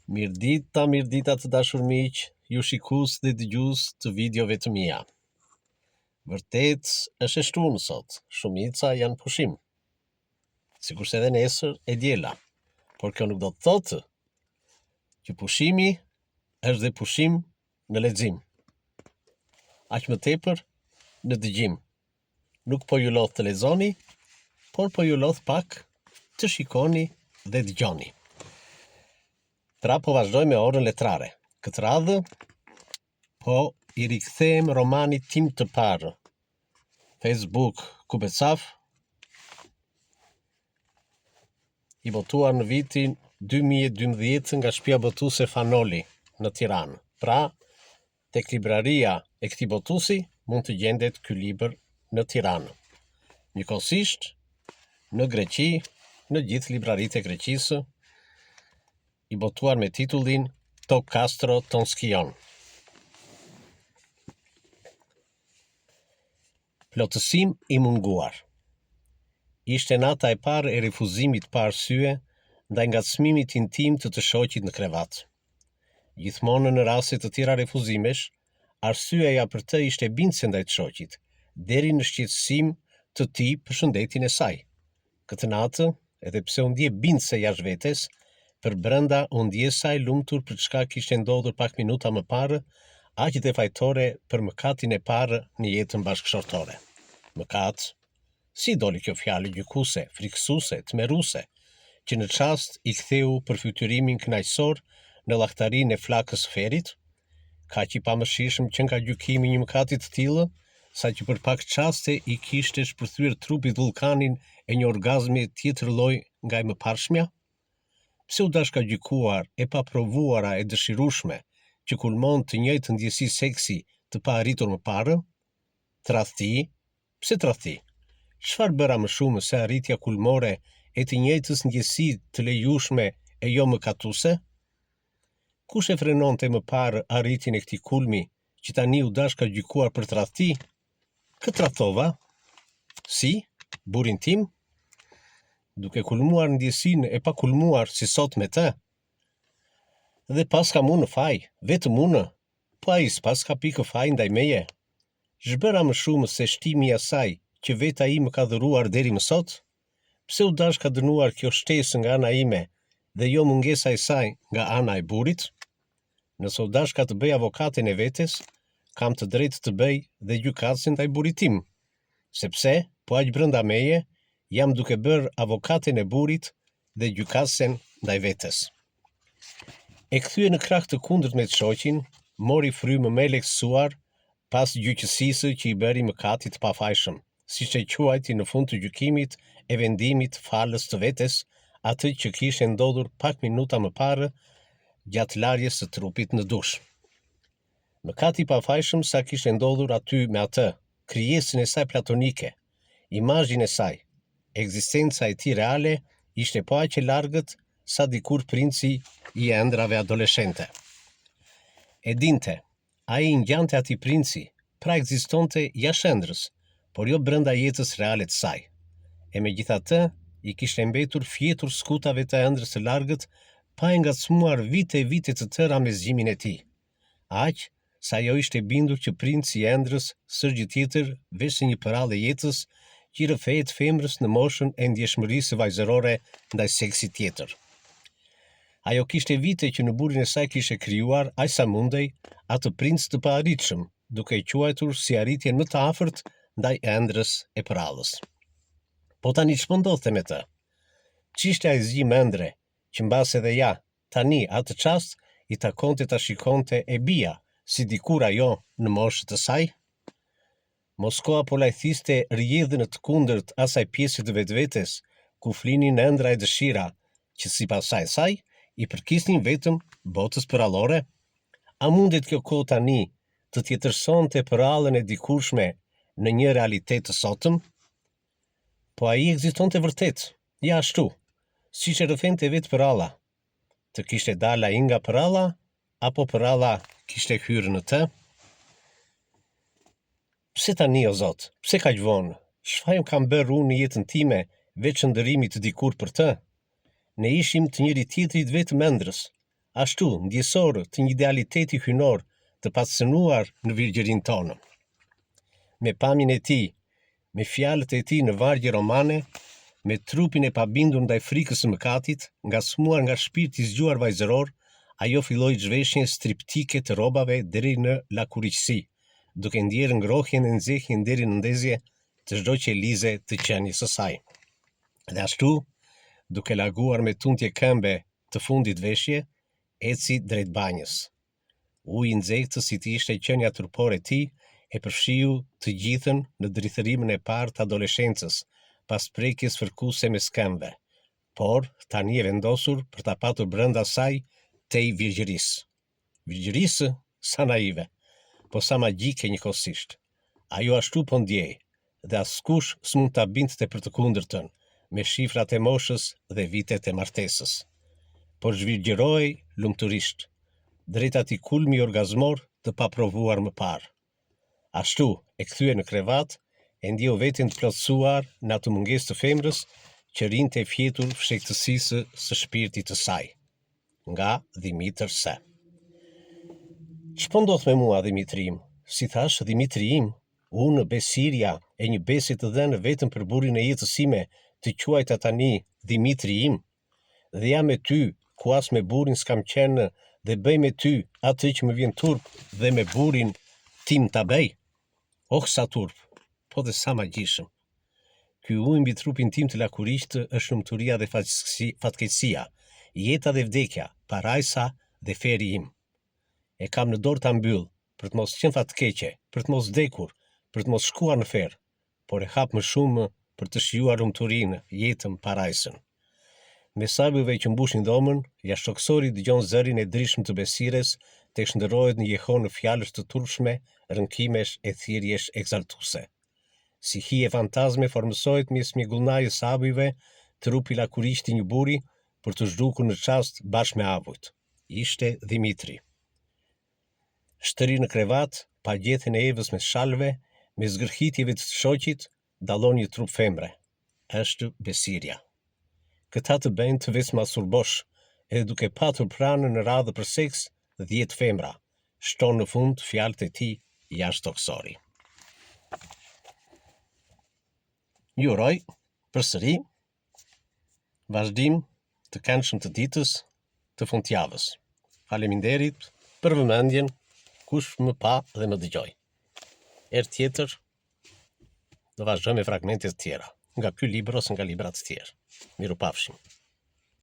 Mirdita të dashur miq, ju shikues dhe dëgjues të videove të mia. Vërtet është e shtunë sot, shumica janë pushim. Sikurse edhe nesër e diela, por kjo nuk do të thotë që pushimi është dhe pushim në lexim. Aq më tepër në dëgjim. Nuk po ju lodh të lexoni, por po ju lodh pak të shikoni dhe dëgjoni. Pra po vazhdoj me orën letrare. Këtë radhë, po i rikthehem romanit tim të parë. Facebook Kubecaf, i botuar në vitin 2012 nga shtëpia botuese Fanoli në Tiranë. Pra, tek libraria e këtij botuesi mund të gjendet ky libër në Tiranë. Njëkohësisht, në Greqi, në gjithë libraritë e Greqisë, i botuar me titullin To Castro ton Skion. Plotësim i munguar. Ishte nata e parë e refuzimit pa arsye ndaj ngacmimit intim të shoqit në krevat. Gjithmonë në raste të tjera refuzimesh, arsyeja për të ishte bindse ndaj të shoqit, deri në shqetësim të tij për shëndetin e saj. Këtë natë, edhe pse u ndje bindse jashtë vetes, për brenda u ndje sa e lumtur për çka kishte ndodhur pak minuta më parë, aq dhe fajtore për mëkatin e parë në jetën bashkëshortore. Mëkat, si doli kjo fjalë gjykuese, frikësuese, tmerruese, që në çast i ktheu për fytyrimin kënaqësor në llakhtarinë e flakës ferit, kaq i pamëshirshëm që nga gjykimi një mëkati të tillë, sa që për pak çaste i kishte shpërthyer trupit vullkanin e një orgazmi tjetër lloj nga e mëparshmja? Pse u dashka gjykuar e pa provuara e dëshirueshme që kulmon të njëjtë ndjesi seksi të pa arritur më parë? Tradhti? Pse tradhti? Çfarë bëra më shumë se arritja kulmore e të njëjtës ndjesi të lejueshme e jo mëkatuese? Kush e frenonte më parë arritjen e këtij kulmi që tani u dashka gjykuar për tradhti? Kë tradhtova? Si? Burin tim? Duke kulmuar ndjesinë e pa kulmuar si sot me të? Dhe pas kam unë faj, vetëm unë, po ai s'pas ka pikë faj ndaj meje. Zhbëra më shumë se shtimi i asaj që veta ime ka dhuruar deri më sot? Pse u dashka dënuar kjo shtesë nga ana ime dhe jo mungesa e saj nga ana e burit? Nëse u dashka të bëj avokatin e vetes, kam të drejtë të bëj dhe gjykatësin ndaj burit tim. Sepse, po aq brenda meje, jam duke bërë avokatin e burit dhe gjykatësen ndaj vetes. E kthye në krah të kundërt me të shoqin, mori frymë më lehtësuar pas gjyqësisë që i bëri mëkatit të pafajshëm, siç e quajti në fund të gjykimit e vendimit falës të vetes, atë që kishte ndodhur pak minuta më parë gjatë larjes së trupit në dush. Mëkati i pafajshëm sa kishte ndodhur aty me atë, krijesën e saj platonike, imazhin e saj, ekzistenca e tij reale ishte po aq e largët sa dikur princi i ëndrave adoleshente. E dinte, ai ngjante atij princi, pra ekzistonte jashtë ëndrës, por jo brenda jetës reale të saj. E megjithatë, i kishte mbetur fjetur skutave të ëndrës së largët, pa e ngacmuar vite të tëra me zgjimin e tij. Aq sa ajo ishte bindur që princi i ëndrës s'është gjë tjetër veç se një përrallë e jetës që i rrëfehet femrës në moshën e ndjeshmërisë vajzërore ndaj seksit tjetër. Ajo kishte vite që në burin e saj kishte krijuar aq sa mundej atë princ të paarritshëm, duke e quajtur si arritjen më të afërt ndaj ëndrës e përrallës. Po tani ç'po ndodhte me të? Ç'ishte ai zgjim ëndre që mbas edhe ja, tani atë çast i takonte ta shikonte e bija, si dikur ajo në moshën e saj? Moskoa po lajthiste rrjedhën të kundërt asaj pjese të vetvetes, ku flinin ëndra e dëshira, që sipas saj i përkisnin vetëm botës përrallore? A mundet kjo kohë tani të tjetërsonte përrallën e dikurshme në një realitet të sotëm? Po ai ekzistonte vërtet, ja ashtu, siç e rrëfente vetë përralla. Të kishte dalë ai nga përralla, apo përralla kishte hyrë në të? Pse tani o Zot? Pse kaq vonë? Çfarë kam bërë unë në jetën time veç ndërimit të dikur për të? Ne ishim të njëri tjetrit vetëm ëndrës. ashtu ndjesor të një idealiteti hynor të pasënuar në virgjërinë tonë. Me pamjen e tij, me fjalët e tij në vargje romane, me trupin e pabindur ndaj frikës së mëkatit, ngacmuar nga shpirti i zgjuar vajzëror, ajo filloi zhveshjen striptike të rrobave deri në lakuriqësi, duke ndjerë ngrohjen e nxehjen deri në ndezje të çdo qelize të qenies së saj. Dhe ashtu, duke larguar me tuntje këmbe të fundit veshje, eci drejt banjës. Uji i nxehtë si të ishte qenia trupore e tij e përfshiu të gjithën në drithërimin e parë të adoleshencës, pas prekjes fërkuese me skëmbë, por tani e vendosur për ta patur brenda saj tej virgjërisë. Virgjërisë, sa naive, po sa magjike njëkohësisht. Ajo ashtu po ndjej, dhe askush s'mund ta bindte për të kundërtën, me shifrat e moshës dhe vitet e martesës. Por zhvirgjërohej lumturisht, drejt atij kulmi orgazmor të paprovuar më parë. Ashtu, e kthye në krevat, e ndjeu veten të plotësuar në atë mungesë të femrës që rinte e fjetur fshehtësisë së shpirtit të saj. Nga Dimitër Se. Ç'po ndodh me mua, Dimitri im? Si thash, Dimitri im, unë besirja e një bese të dhënë vetëm për burrin e jetës sime, të quajta tani Dimitri im, dhe jam me ty, ku as me burrin s'kam qenë, dhe bëj me ty atë që më vjen turp dhe me burrin tim ta bëj? Oh, sa turp, po dhe sa magjishëm. Ky ujë mbi trupin tim të lakuriqt është lumturia dhe fatkeqësia, jeta dhe vdekja, parajsa dhe feri im. E kam në dorë ta mbyll, për të mos qenë fatkeqe, për të mos vdekur, për të mos shkuar në ferr, por e hap më shumë për të shijuar lumturinë, jetën, parajsën. Me sabujve që mbushin dhomën, jashtëtoksori dëgjon zërin e drishëm të besires, tek shndërrohet në jehon në fjalësh të turpshme, rënkimesh e thirrjesh egzaltuese. Si hije fantazme formësohet mes mjegullnajës së sabujve, trupi lakuriqt i një buri, për të zhdukur në çast bashkë me avujt. Ishte Dimitri. Shtëri në krevat, pa gjethen e Evës me shalve, me zgërhitjeve të shoqit, dallon një trup femre. Është besirja. Këta të bëjnë të veç masurbosh, edhe duke patur pranë në radhë për seks, 10 femra, shton në fund fjalët e tij jashtëtoksori. Ju uroj përsëri vazhdim të këndshëm të ditës, të fundjavës. Faleminderit për vëmendjen, kush më pa dhe më dëgjoj. Herë tjetër do vazhdojmë me fragmente të tjera, nga ky libër ose nga libra të tjerë. Mirupafshim.